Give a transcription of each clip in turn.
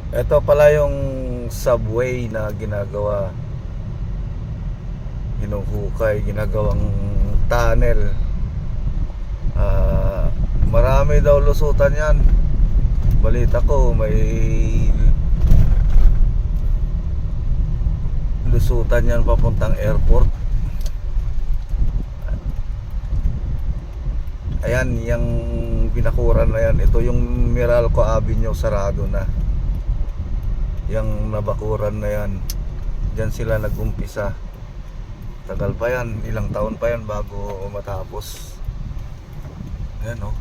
Ito pala yung subway na ginagawa, hinuhukay, ginagawang tunnel. Marami daw lusutan yan. Balita ko may lusutan yan papuntang airport. Ayan, yung binakuran na yan. Ito yung Meralco Avenue, sarado na. Yung nabakuran na yan, diyan sila nag-umpisa. Tagal pa yan, ilang taon pa yan bago matapos. Ayan o.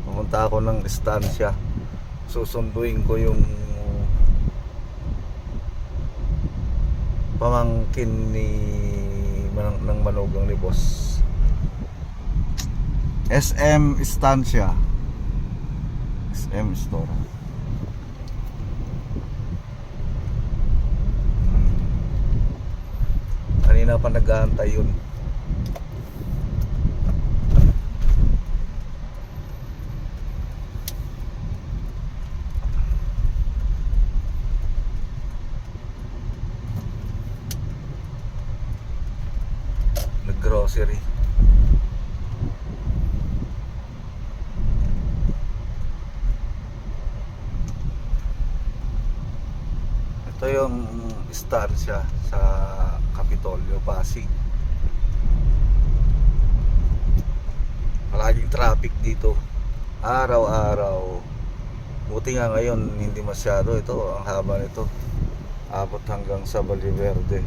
Pumunta ako ng estansya. Susunduin ko yung pamangkin ng manugang ni boss. SM Estancia, SM Store. Kanina pa nag-aantay yun. Nag-grocery. Ito yung estansya sa Kapitolyo, Pasig. Palaging traffic dito, araw-araw. Buti nga ngayon hindi masyado. Ito, ang haba nito, abot hanggang sa Valverde.